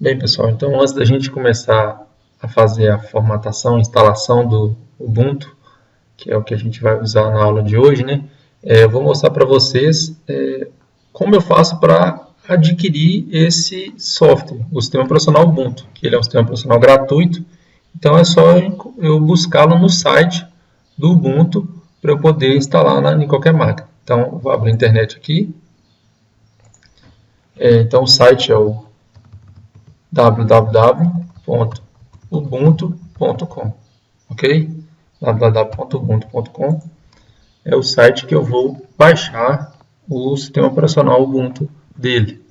Bem, pessoal, então antes da gente começar a fazer a formatação e instalação do Ubuntu, que é o que a gente vai usar na aula de hoje, né? Eu vou mostrar para vocês como eu faço para adquirir esse software, o sistema operacional Ubuntu, que ele é um sistema operacional gratuito, então é só eu buscá-lo no site do Ubuntu para eu poder instalar em qualquer máquina. Então, vou abrir a internet aqui. Então, o site é o www.ubuntu.com, ok? www.ubuntu.com é o site que eu vou baixar o sistema operacional Ubuntu dele.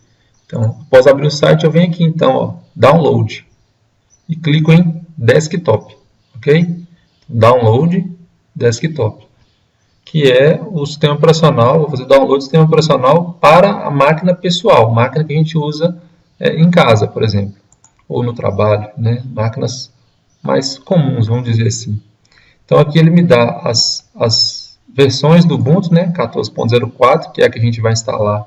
Então, após abrir o site, eu venho aqui, então, ó, Download, e clico em Desktop, ok? Download Desktop, que é o sistema operacional, vou fazer download do sistema operacional para a máquina pessoal, máquina que a gente usa em casa, por exemplo, ou no trabalho, né? Máquinas mais comuns, vamos dizer assim. Então aqui ele me dá as versões do Ubuntu, né? 14.04, que é a que a gente vai instalar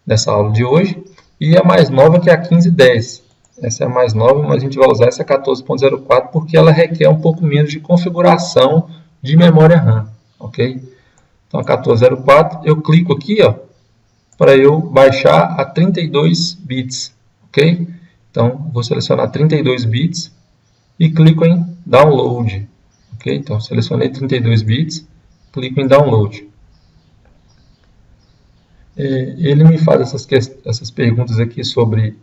nessa aula de hoje, e a mais nova, que é a 15.10. Essa é a mais nova, mas a gente vai usar essa 14.04 porque ela requer um pouco menos de configuração de memória RAM, ok? Então a 14.04, eu clico aqui, ó, para eu baixar a 32 bits, ok? Então, vou selecionar 32 bits e clico em Download, ok? Então, selecionei 32 bits, clico em Download. Ele me faz essas perguntas aqui sobre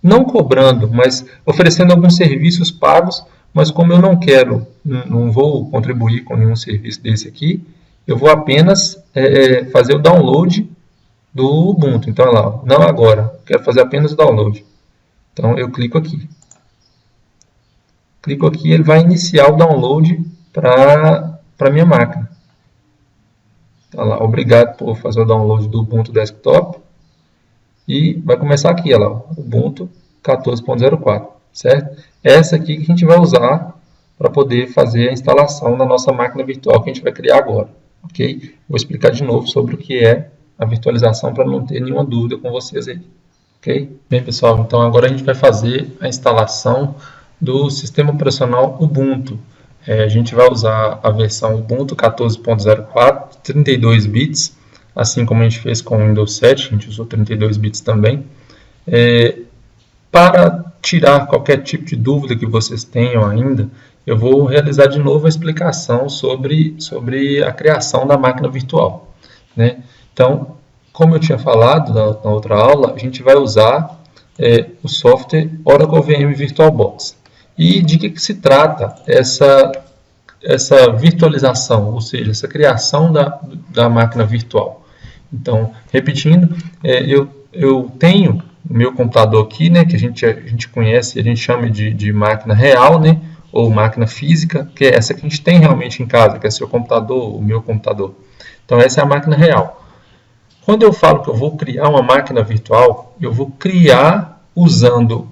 não cobrando, mas oferecendo alguns serviços pagos, mas como eu não vou contribuir com nenhum serviço desse aqui, eu vou apenas fazer o download do Ubuntu. Então, olha lá, não agora, quero fazer apenas o download. Então, eu clico aqui. Clico aqui, ele vai iniciar o download para a minha máquina. Tá lá, obrigado por fazer o download do Ubuntu Desktop. E vai começar aqui, olha lá, Ubuntu 14.04, certo? Essa aqui que a gente vai usar para poder fazer a instalação na nossa máquina virtual que a gente vai criar agora, ok? Vou explicar de novo sobre o que é a virtualização para não ter nenhuma dúvida com vocês aí, ok? Bem, pessoal, então agora a gente vai fazer a instalação do sistema operacional Ubuntu. A gente vai usar a versão Ubuntu 14.04, 32 bits, assim como a gente fez com o Windows 7, a gente usou 32 bits também. Para tirar qualquer tipo de dúvida que vocês tenham ainda, eu vou realizar de novo a explicação sobre a criação da máquina virtual, né? Então, como eu tinha falado na outra aula, a gente vai usar o software Oracle VM VirtualBox. E de que se trata essa virtualização, ou seja, essa criação da máquina virtual? Então, repetindo, eu tenho o meu computador aqui, né, que a gente conhece, a gente chama de máquina real, né, ou máquina física, que é essa que a gente tem realmente em casa, que é seu computador, o meu computador. Então, essa é a máquina real. Quando eu falo que eu vou criar uma máquina virtual, eu vou criar usando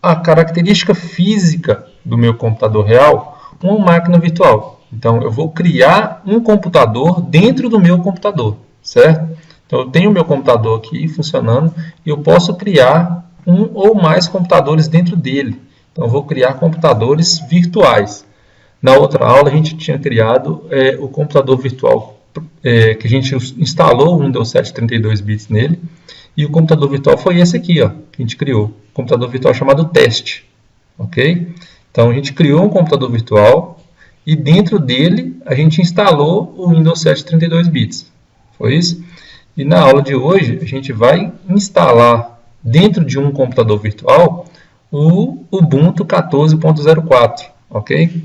a característica física do meu computador real, uma máquina virtual. Então, eu vou criar um computador dentro do meu computador, certo? Então, eu tenho o meu computador aqui funcionando e eu posso criar um ou mais computadores dentro dele. Então, eu vou criar computadores virtuais. Na outra aula, a gente tinha criado o computador virtual, que a gente instalou o Windows 7 32 bits nele. E o computador virtual foi esse aqui, ó, que a gente criou. Um computador virtual chamado teste. Ok? Então, a gente criou um computador virtual e dentro dele a gente instalou o Windows 7 32 bits. Foi isso? E na aula de hoje, a gente vai instalar dentro de um computador virtual o Ubuntu 14.04, ok?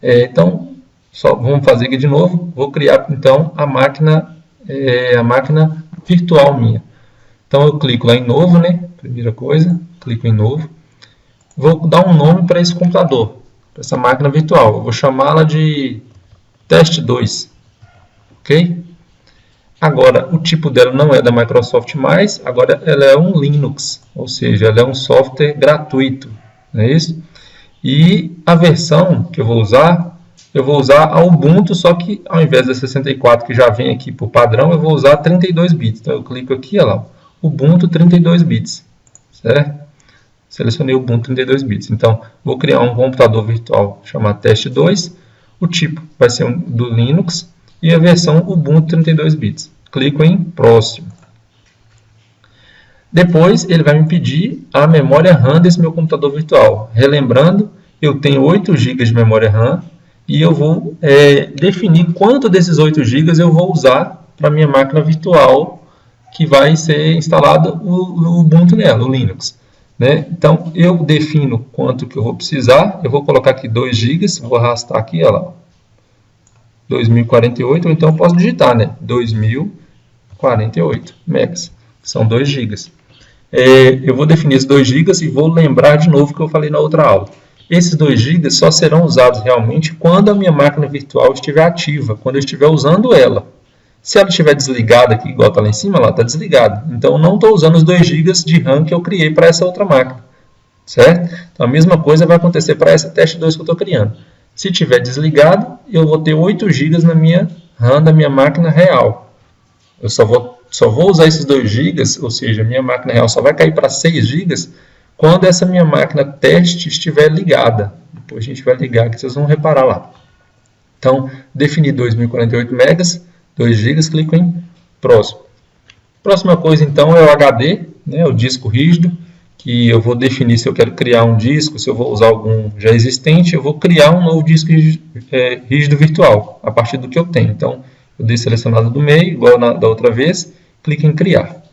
Então, só vamos fazer aqui de novo. Vou criar, então, a máquina virtual minha. Então, eu clico lá em novo, né? Primeira coisa, clico em novo. Vou dar um nome para esse computador, para essa máquina virtual. Eu vou chamá-la de teste 2, ok? Agora, o tipo dela não é da Microsoft mais, agora ela é um Linux, ou seja, ela é um software gratuito, não é isso? E a versão que eu vou usar a Ubuntu, só que ao invés da 64 que já vem aqui por padrão, eu vou usar 32 bits. Então eu clico aqui, olha lá, Ubuntu 32 bits, certo? Selecionei o Ubuntu 32 bits. Então, vou criar um computador virtual chamado teste2. O tipo vai ser do Linux e a versão Ubuntu 32 bits. Clico em próximo. Depois, ele vai me pedir a memória RAM desse meu computador virtual. Relembrando, eu tenho 8 GB de memória RAM e eu vou definir quanto desses 8 GB eu vou usar para a minha máquina virtual que vai ser instalado o Ubuntu nela, o Linux. Né? Então, eu defino quanto que eu vou precisar. Eu vou colocar aqui 2 GB, vou arrastar aqui, olha lá, 2048, ou então eu posso digitar, né? 2048 megas, que são 2 GB. Eu vou definir esses 2 GB e vou lembrar de novo o que eu falei na outra aula. Esses 2 GB só serão usados realmente quando a minha máquina virtual estiver ativa, quando eu estiver usando ela. Se ela estiver desligada aqui, igual está lá em cima, ela está desligada. Então, eu não estou usando os 2 GB de RAM que eu criei para essa outra máquina. Certo? Então, a mesma coisa vai acontecer para essa teste 2 que eu estou criando. Se estiver desligado, eu vou ter 8 GB na minha RAM da minha máquina real. Eu só vou usar esses 2 GB, ou seja, a minha máquina real só vai cair para 6 GB quando essa minha máquina teste estiver ligada. Depois a gente vai ligar aqui, vocês vão reparar lá. Então, defini 2048 megas, 2 GB, clico em próximo. Próxima coisa, então, é o HD, né, o disco rígido, que eu vou definir se eu quero criar um disco, se eu vou usar algum já existente, eu vou criar um novo disco rígido virtual, a partir do que eu tenho. Então, eu dei selecionado do meio, igual da outra vez, clique em criar.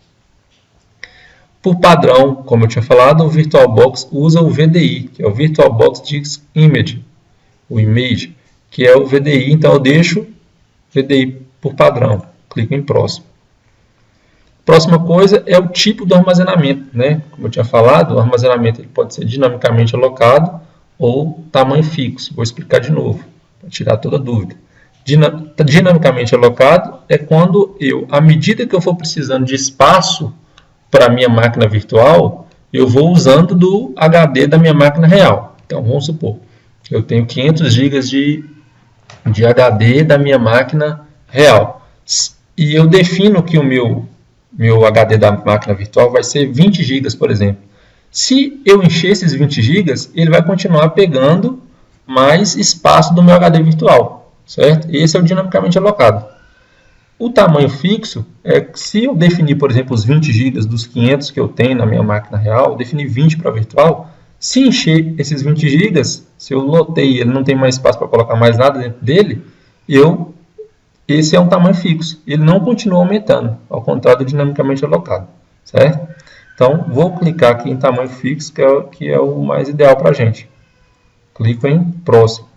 Por padrão, como eu tinha falado, o VirtualBox usa o VDI, que é o VirtualBox Disk Image, o Image, que é o VDI, então eu deixo VDI por padrão, clico em próximo. Próxima coisa é o tipo do armazenamento, né? Como eu tinha falado, o armazenamento ele pode ser dinamicamente alocado ou tamanho fixo. Vou explicar de novo, para tirar toda dúvida. Dinamicamente alocado é quando à medida que eu for precisando de espaço para a minha máquina virtual, eu vou usando do HD da minha máquina real. Então, vamos supor, eu tenho 500 GB de HD da minha máquina real. E eu defino que o meu HD da máquina virtual vai ser 20 GB, por exemplo. Se eu encher esses 20 GB, ele vai continuar pegando mais espaço do meu HD virtual, certo? Esse é o dinamicamente alocado. O tamanho fixo é se eu definir, por exemplo, os 20 GB dos 500 que eu tenho na minha máquina real, eu defini 20 para virtual. Se encher esses 20 GB, se eu lotei, ele não tem mais espaço para colocar mais nada dentro dele, esse é um tamanho fixo. Ele não continua aumentando, ao contrário do dinamicamente alocado, certo? Então, vou clicar aqui em tamanho fixo, que é o mais ideal para a gente. Clico em próximo.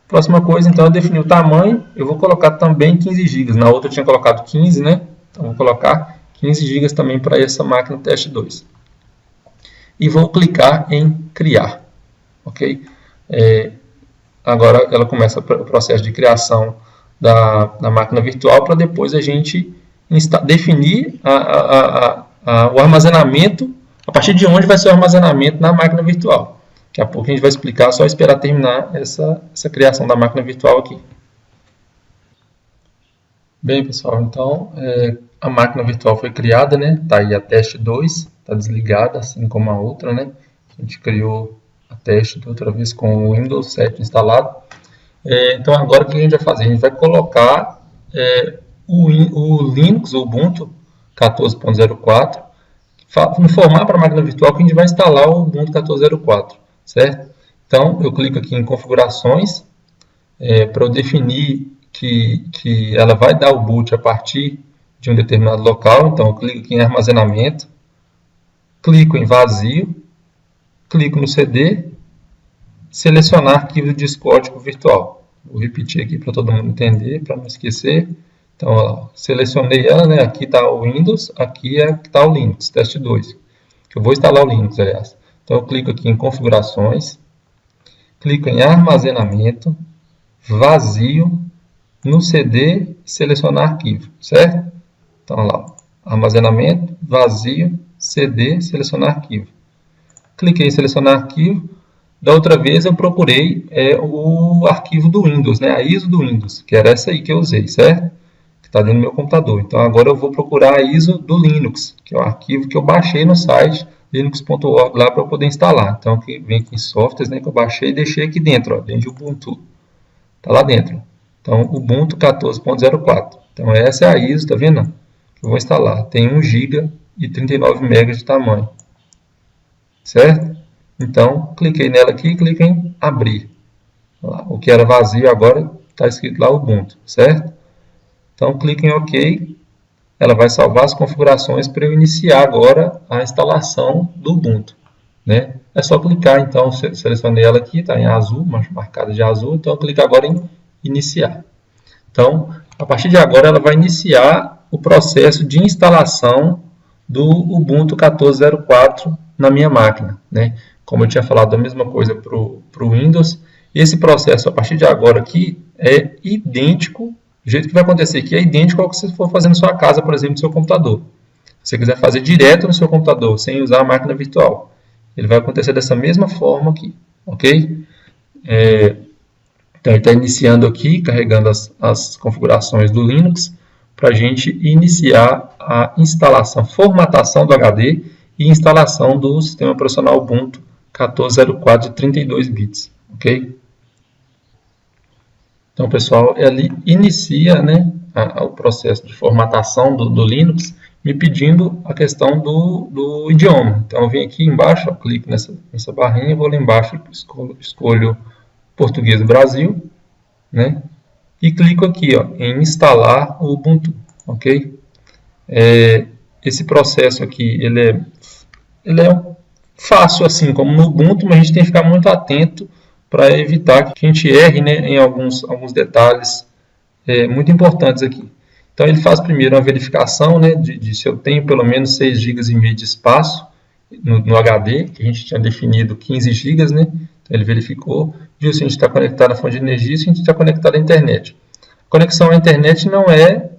Próxima coisa, então, eu defini o tamanho. Eu vou colocar também 15 GB. Na outra eu tinha colocado 15, né? Então, vou colocar 15 GB também para essa máquina teste 2. E vou clicar em criar. Ok? Agora, ela começa o processo de criação da máquina virtual para depois a gente definir o armazenamento, a partir de onde vai ser o armazenamento na máquina virtual. Daqui a pouco a gente vai explicar, só esperar terminar essa criação da máquina virtual aqui. Bem, pessoal, então a máquina virtual foi criada, né? Está aí a teste 2, está desligada, assim como a outra, né? A gente criou a teste da outra vez com o Windows 7 instalado. Então agora o que a gente vai fazer? A gente vai colocar o Linux, o Ubuntu 14.04, informar para a máquina virtual que a gente vai instalar o Ubuntu 14.04, certo? Então eu clico aqui em configurações para eu definir que ela vai dar o boot a partir de um determinado local. Então eu clico aqui em armazenamento, clico em vazio, clico no CD, selecionar arquivo de disco óptico virtual. Vou repetir aqui para todo mundo entender, para não esquecer. Então, ó, selecionei ela, né? Aqui está o Windows, aqui está o Linux, teste 2. Eu vou instalar o Linux, aliás. Então, eu clico aqui em configurações, clico em armazenamento, vazio, no CD, selecionar arquivo, certo? Então, lá, armazenamento, vazio, CD, selecionar arquivo. Cliquei em selecionar arquivo. Da outra vez eu procurei o arquivo do Windows, né? A ISO do Windows, que era essa aí que eu usei, certo? que está dentro do meu computador. Então agora eu vou procurar a ISO do Linux, que é o arquivo que eu baixei no site linux.org lá para eu poder instalar. Então vem aqui em softwares, né, que eu baixei e deixei aqui dentro, ó, dentro de Ubuntu. Está lá dentro. Então Ubuntu 14.04. Então essa é a ISO, tá vendo? Que eu vou instalar. Tem 1 GB e 39 MB de tamanho. Certo? Então cliquei nela aqui e cliquei em abrir. O que era vazio agora está escrito lá Ubuntu, certo? Então clique em OK. Ela vai salvar as configurações para eu iniciar agora a instalação do Ubuntu, né? É só clicar, então, selecionei ela aqui, está em azul, marcada de azul, então eu clico agora em iniciar. Então, a partir de agora ela vai iniciar o processo de instalação do Ubuntu 14.04 na minha máquina, né? Como eu tinha falado a mesma coisa para o Windows, esse processo a partir de agora aqui é idêntico. O jeito que vai acontecer aqui é idêntico ao que você for fazer na sua casa, por exemplo, no seu computador. Se você quiser fazer direto no seu computador, sem usar a máquina virtual, ele vai acontecer dessa mesma forma aqui, ok? Então, ele está iniciando aqui, carregando as configurações do Linux, para a gente iniciar a instalação, formatação do HD e instalação do sistema operacional Ubuntu 14.04 de 32 bits, ok? Então, pessoal, ele inicia, né, o processo de formatação do Linux, me pedindo a questão do idioma. Então, eu venho aqui embaixo, ó, clico nessa barrinha, vou lá embaixo, escolho Português do Brasil, né, e clico aqui, ó, em instalar o Ubuntu, ok? Esse processo aqui, ele é fácil, assim como no Ubuntu, mas a gente tem que ficar muito atento para evitar que a gente erre, né, em alguns detalhes muito importantes aqui. Então ele faz primeiro uma verificação, né, de se eu tenho pelo menos 6,5 GB de espaço no HD, que a gente tinha definido 15 GB, né? Então ele verificou, viu se a gente está conectado à fonte de energia, se a gente está conectado à internet. A conexão à internet não é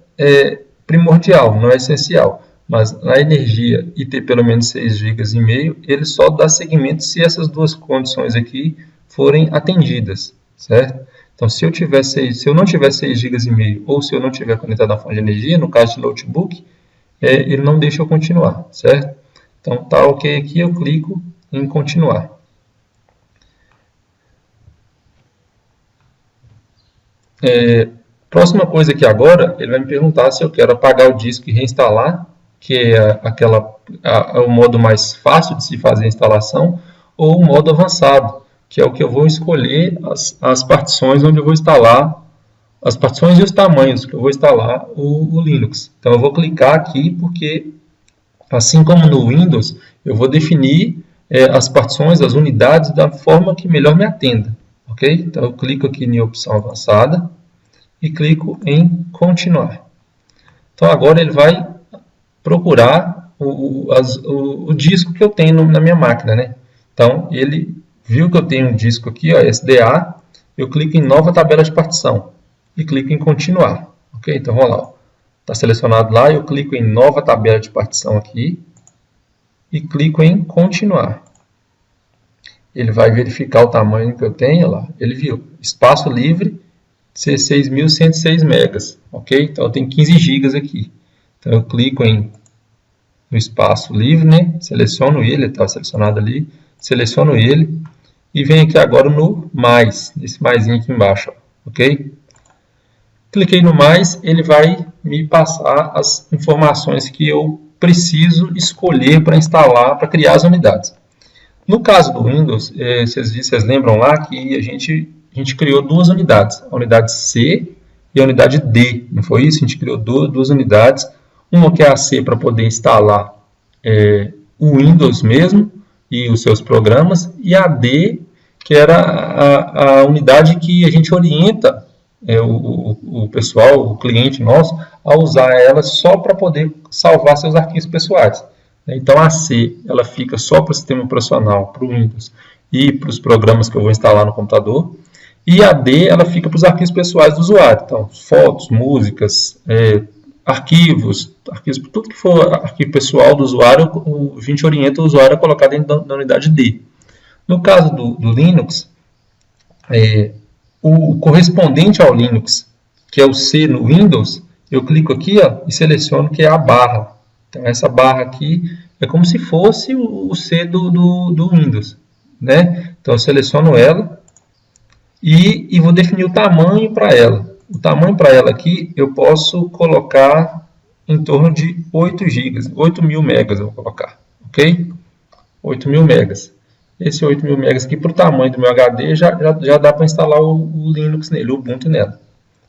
primordial, não é essencial, mas a energia e ter pelo menos 6,5 GB, ele só dá seguimento se essas duas condições aqui forem atendidas, certo? Então, se eu não tiver 6,5 GB ou se eu não tiver conectado à fonte de energia, no caso de notebook, ele não deixa eu continuar, certo? Então, tá ok aqui, eu clico em continuar. Próxima coisa aqui agora, ele vai me perguntar se eu quero apagar o disco e reinstalar, que é o modo mais fácil de se fazer a instalação, ou o modo avançado, que é o que eu vou escolher as partições onde eu vou instalar, as partições e os tamanhos que eu vou instalar o Linux. Então eu vou clicar aqui porque, assim como no Windows, eu vou definir as partições, as unidades da forma que melhor me atenda, ok? Então eu clico aqui em opção avançada e clico em continuar. Então agora ele vai procurar o disco que eu tenho na minha máquina, né? Então ele viu que eu tenho um disco aqui, ó, SDA, eu clico em nova tabela de partição e clico em continuar, ok? Então vamos lá, está selecionado lá, eu clico em nova tabela de partição aqui e clico em continuar. Ele vai verificar o tamanho que eu tenho lá, ele viu, espaço livre, 16.106 megas, ok? Então eu tenho 15 GB aqui. Então eu clico no espaço livre, né? Seleciono ele está selecionado ali, seleciono ele e venho aqui agora no mais, esse maisinho aqui embaixo, ó, ok? Cliquei no mais, ele vai me passar as informações que eu preciso escolher para instalar, para criar as unidades. No caso do Windows, vocês lembram lá que a gente criou duas unidades, a unidade C e a unidade D, não foi isso? A gente criou duas unidades, uma que é a C para poder instalar o Windows mesmo e os seus programas, e a D, que era a unidade que a gente orienta o pessoal, o cliente nosso, a usar ela só para poder salvar seus arquivos pessoais. Então a C ela fica só para o sistema operacional, para o Windows e para os programas que eu vou instalar no computador. E a D ela fica para os arquivos pessoais do usuário. Então, fotos, músicas, arquivos, tudo que for arquivo pessoal do usuário, a gente orienta o usuário a colocar dentro da unidade D. No caso do Linux, o correspondente ao Linux, que é o C no Windows, eu clico aqui, ó, e seleciono que é a barra. Então, essa barra aqui é como se fosse o C do Windows, né? Então, eu seleciono ela e vou definir o tamanho para ela. O tamanho para ela aqui, eu posso colocar em torno de 8 GB, 8.000 megas eu vou colocar, ok? 8.000 megas. Esse 8.000 megas aqui, para o tamanho do meu HD, já dá para instalar o Linux nele, o Ubuntu nela.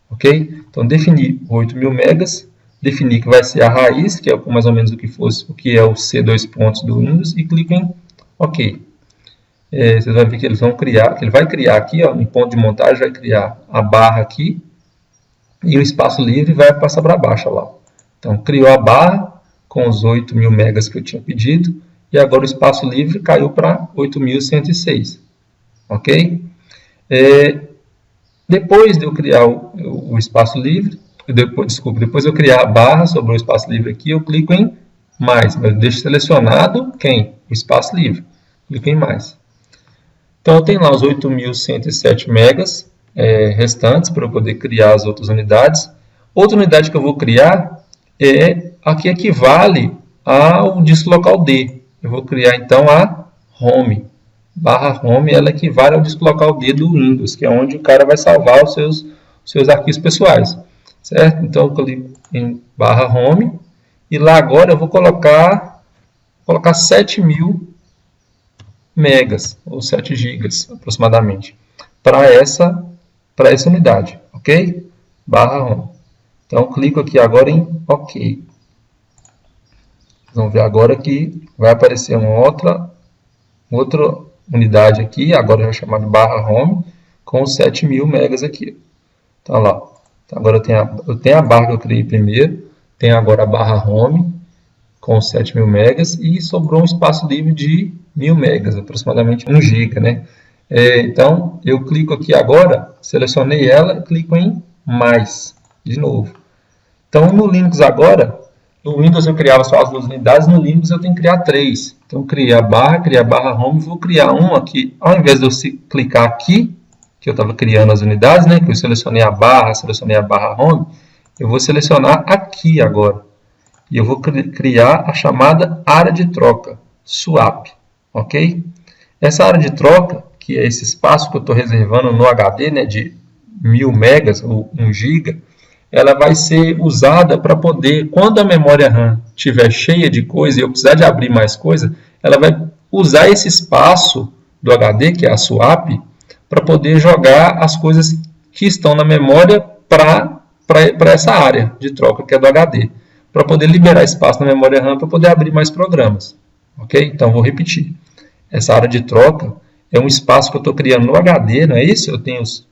Ok? Então, definir 8.000 megas, definir que vai ser a raiz, que é mais ou menos o que fosse, o que é o C2 pontos do Windows, e clico em OK. Vocês vão ver que eles vão criar, que ele vai criar aqui, ó, em ponto de montagem, vai criar a barra aqui, e o espaço livre vai passar para baixo, ó lá. Então, criou a barra com os 8.000 megas que eu tinha pedido, e agora o espaço livre caiu para 8.106. Ok? Depois de eu criar o espaço livre, depois eu criar a barra sobre o espaço livre aqui, eu clico em mais, mas eu deixo selecionado quem? O espaço livre. Clico em mais. Então, eu tenho lá os 8.107 megas restantes para eu poder criar as outras unidades. Outra unidade que eu vou criar é a que equivale ao disco local D. Eu vou criar então a home. Barra home, ela equivale ao disco local D do Windows, que é onde o cara vai salvar os seus arquivos pessoais. Certo? Então eu clico em barra home e lá agora eu vou colocar 7.000 megas, ou 7 gigas aproximadamente, para essa unidade. Ok? Barra home. Então eu clico aqui agora em OK. Vocês vão ver agora que vai aparecer uma outra unidade aqui, agora já chamada barra home, com 7.000 megas aqui. Então, lá. Então, agora eu tenho a barra que eu criei primeiro, tenho agora a barra home, com 7.000 megas, e sobrou um espaço livre de 1.000 megas, aproximadamente 1 GB, né? Então, eu clico aqui agora, selecionei ela e clico em mais, de novo. Então, no Linux agora, no Windows eu criava só as 2 unidades, no Linux eu tenho que criar 3. Então, criei a barra home, vou criar um aqui, ao invés de eu clicar aqui, que eu estava criando as unidades, né, que eu selecionei a barra home, eu vou selecionar aqui agora. E eu vou criar a chamada área de troca, swap, ok? Essa área de troca, que é esse espaço que eu estou reservando no HD, né, de 1.000 megas ou 1 GB, ela vai ser usada para poder, quando a memória RAM estiver cheia de coisa e eu precisar de abrir mais coisa, ela vai usar esse espaço do HD, que é a swap, para poder jogar as coisas que estão na memória para essa área de troca, que é do HD, para poder liberar espaço na memória RAM para poder abrir mais programas. Ok? Então, vou repetir. Essa área de troca é um espaço que eu estou criando no HD, não é isso? Eu tinha os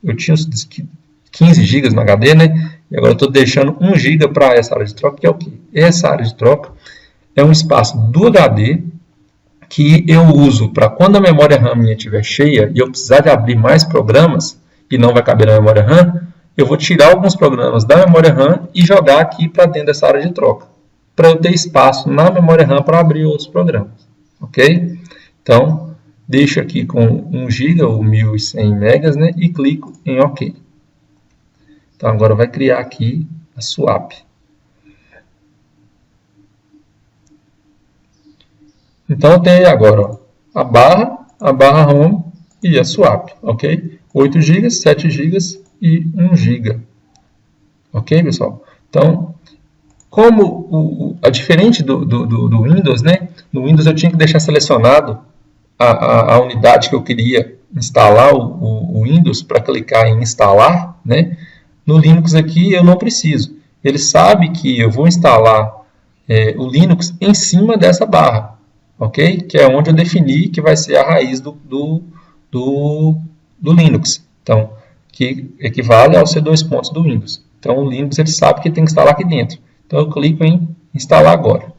15 GB no HD, né? E agora eu estou deixando 1 GB para essa área de troca, que é o quê? Essa área de troca é um espaço do HD que eu uso para quando a memória RAM minha estiver cheia e eu precisar de abrir mais programas e não vai caber na memória RAM, eu vou tirar alguns programas da memória RAM e jogar aqui para dentro dessa área de troca, para eu ter espaço na memória RAM para abrir outros programas. Ok? Então, deixo aqui com 1 GB ou 1.100 megas, né, e clico em OK. Então, agora vai criar aqui a swap. Então, eu tenho agora ó, a barra home e a swap, ok? 8 GB, 7 GB e 1 GB. Ok, pessoal? Então, como diferente do Windows, né? No Windows eu tinha que deixar selecionado a unidade que eu queria instalar o Windows para clicar em instalar, né? No Linux aqui eu não preciso. Ele sabe que eu vou instalar o Linux em cima dessa barra, ok? Que é onde eu defini que vai ser a raiz do Linux. Então, que equivale ao C2 pontos do Windows. Então, o Linux ele sabe que tem que instalar aqui dentro. Então, eu clico em instalar agora.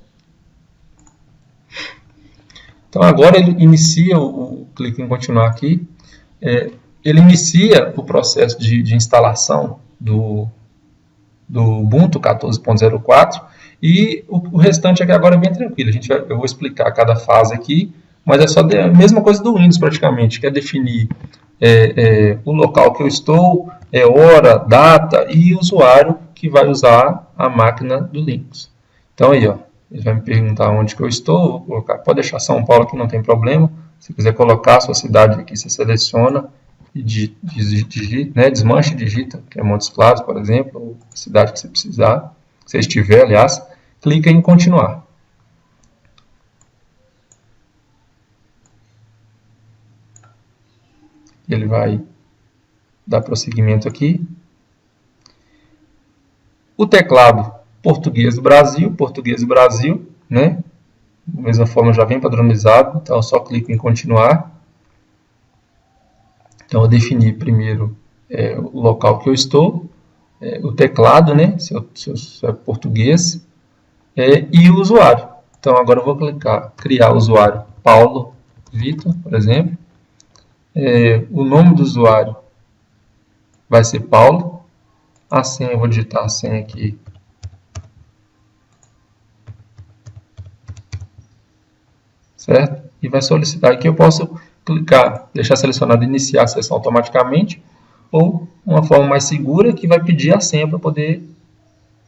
Então, agora ele inicia, clico em continuar aqui, ele inicia o processo de instalação do Ubuntu 14.04 e o restante aqui agora é bem tranquilo. Eu vou explicar cada fase aqui, mas é só a mesma coisa do Windows praticamente, que é definir o local que eu estou, hora, data e usuário, que vai usar a máquina do Linux. Então aí, ó, ele vai me perguntar onde que eu estou, vou colocar, pode deixar São Paulo aqui, não tem problema. Se quiser colocar a sua cidade aqui, você seleciona e digita, né, desmancha e digita, que é Montes Claros, por exemplo, ou a cidade que você precisar, se você estiver, aliás, clica em continuar. Ele vai dar prosseguimento aqui. O teclado português do Brasil, né? Da mesma forma já vem padronizado, então eu só clico em continuar. Então eu defini primeiro o local que eu estou, o teclado, né? Se é português, e o usuário. Então agora eu vou clicar criar usuário Paulo Vitor, por exemplo. O nome do usuário vai ser Paulo. A senha, eu vou digitar a senha aqui. Certo? E vai solicitar aqui, eu posso clicar, deixar selecionado iniciar a sessão automaticamente, ou uma forma mais segura que vai pedir a senha para poder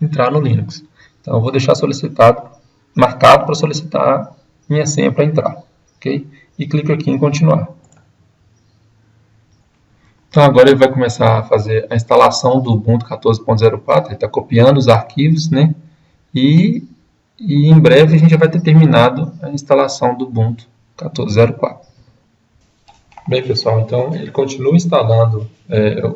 entrar no Linux. Então eu vou deixar solicitado, marcado para solicitar minha senha para entrar, ok? E clico aqui em continuar. Então agora ele vai começar a fazer a instalação do Ubuntu 14.04, ele está copiando os arquivos, né? E em breve a gente já vai ter terminado a instalação do Ubuntu 14.04. Bem, pessoal, então ele continua instalando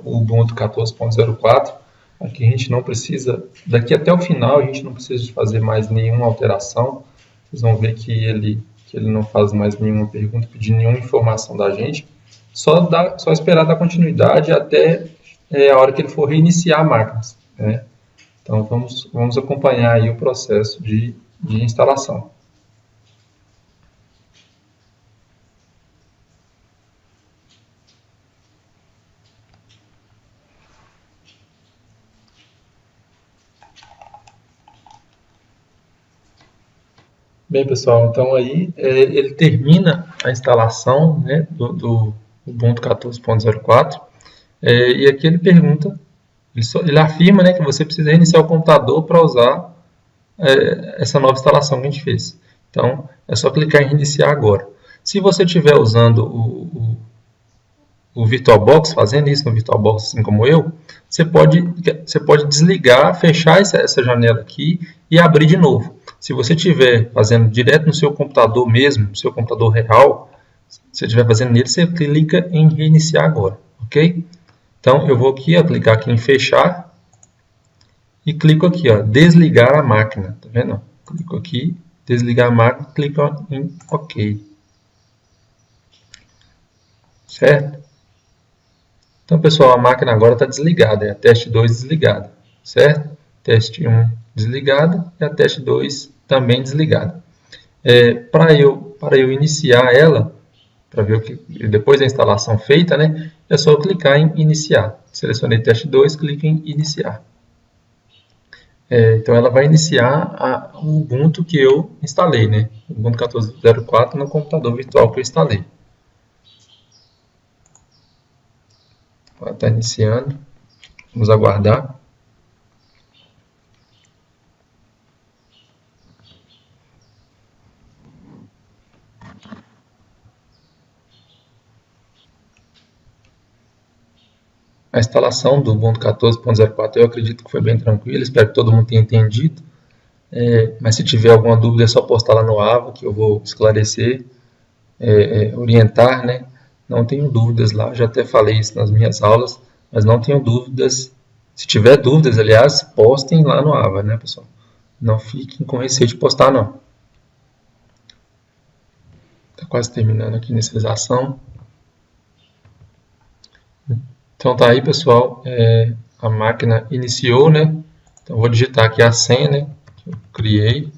o Ubuntu 14.04. Aqui a gente não precisa, daqui até o final, a gente não precisa de fazer mais nenhuma alteração. Vocês vão ver que ele não faz mais nenhuma pergunta, pedir nenhuma informação da gente. Só esperar dar continuidade até a hora que ele for reiniciar a máquina, né? Então vamos acompanhar aí o processo de instalação. Bem, pessoal, então aí ele termina a instalação, né, do Ubuntu 14.04 e aqui ele pergunta, ele afirma, né, que você precisa reiniciar o computador para usar essa nova instalação que a gente fez. Então é só clicar em reiniciar agora. Se você estiver usando o VirtualBox, fazendo isso no VirtualBox assim como eu, você pode desligar, fechar essa janela aqui e abrir de novo. Se você estiver fazendo direto no seu computador mesmo, no seu computador real, se você estiver fazendo nele, você clica em reiniciar agora, ok? Então eu vou aqui, clicar aqui em fechar e clico aqui, desligar a máquina, tá vendo? Clico aqui, desligar a máquina, clico em OK, certo? Então, pessoal, a máquina agora está desligada, é a teste 2 desligada, certo? Teste 1 desligada e a teste 2 também desligada. Para eu iniciar ela, para ver depois da instalação feita, né, é só eu clicar em iniciar. Selecionei teste 2, clique em iniciar. Então ela vai iniciar o Ubuntu que eu instalei, né? O Ubuntu 14.04 no computador virtual que eu instalei. Está iniciando, vamos aguardar. A instalação do Ubuntu 14.04 eu acredito que foi bem tranquila, espero que todo mundo tenha entendido. Mas se tiver alguma dúvida é só postar lá no AVA que eu vou esclarecer, orientar, né? Não tenho dúvidas lá, já até falei isso nas minhas aulas, mas não tenho dúvidas. Se tiver dúvidas, aliás, postem lá no AVA, né, pessoal? Não fiquem com receio de postar, não. Está quase terminando aqui a inicialização. Então tá aí, pessoal, a máquina iniciou, né? Então vou digitar aqui a senha, né, que eu criei.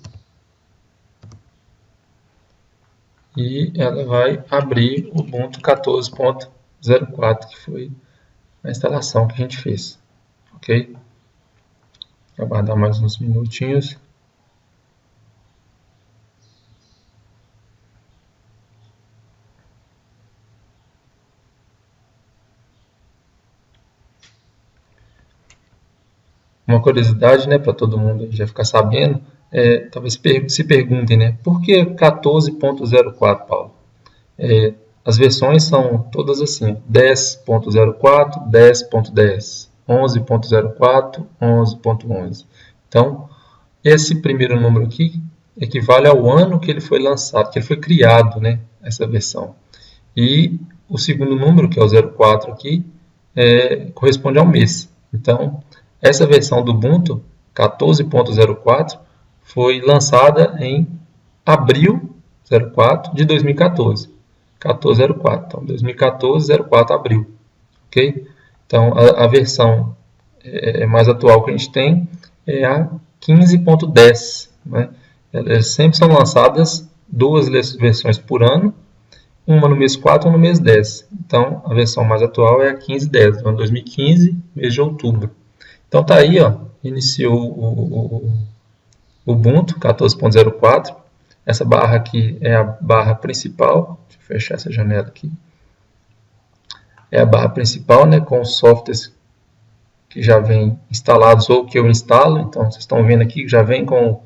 E ela vai abrir o Ubuntu 14.04, que foi a instalação que a gente fez, ok? Vou aguardar mais uns minutinhos. uma curiosidade, né, para todo mundo já ficar sabendo, talvez se perguntem, né, por que 14.04, Paulo? As versões são todas assim, 10.04, 10.10, 11.04, 11.11. Então, esse primeiro número aqui equivale ao ano que ele foi lançado, que ele foi criado, né, essa versão. E o segundo número, que é o 04 aqui, corresponde ao mês. Então, essa versão do Ubuntu 14.04 foi lançada em abril 04 de 2014. 1404. Então, 2014, 04, abril. Ok? Então, a versão mais atual que a gente tem é a 15.10. Né? Elas sempre são lançadas duas versões por ano, uma no mês 4 e uma no mês 10. Então, a versão mais atual é a 15.10, do ano 2015, mês de outubro. Então, tá aí, ó, iniciou o Ubuntu 14.04. Essa barra aqui é a barra principal. Deixa eu fechar essa janela aqui. É a barra principal, né, com os softwares que já vêm instalados ou que eu instalo. Então, vocês estão vendo aqui que já vem com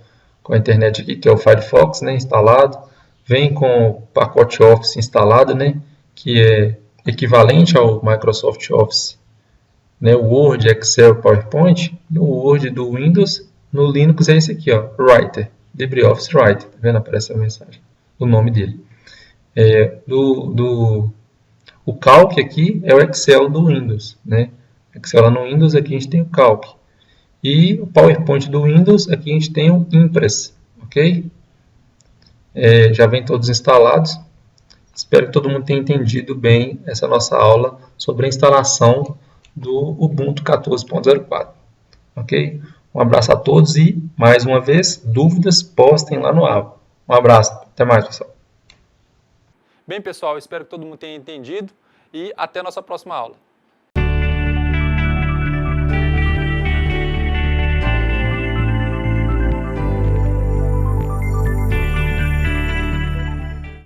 a internet aqui, que é o Firefox, né, instalado. Vem com o pacote Office instalado, né, que é equivalente ao Microsoft Office, né, o Word, Excel, PowerPoint. No Word do Windows, no Linux é esse aqui, ó, Writer, LibreOffice Writer. Tá vendo? Aparece a mensagem, o nome dele. O Calc aqui é o Excel do Windows, né? Excel lá no Windows, aqui a gente tem o Calc. E o PowerPoint do Windows, aqui a gente tem o Impress, ok? Já vem todos instalados. Espero que todo mundo tenha entendido bem essa nossa aula sobre a instalação do Ubuntu 14.04, ok? Um abraço a todos e, mais uma vez, dúvidas, postem lá no aula. Um abraço, até mais, pessoal. Bem, pessoal, espero que todo mundo tenha entendido e até a nossa próxima aula.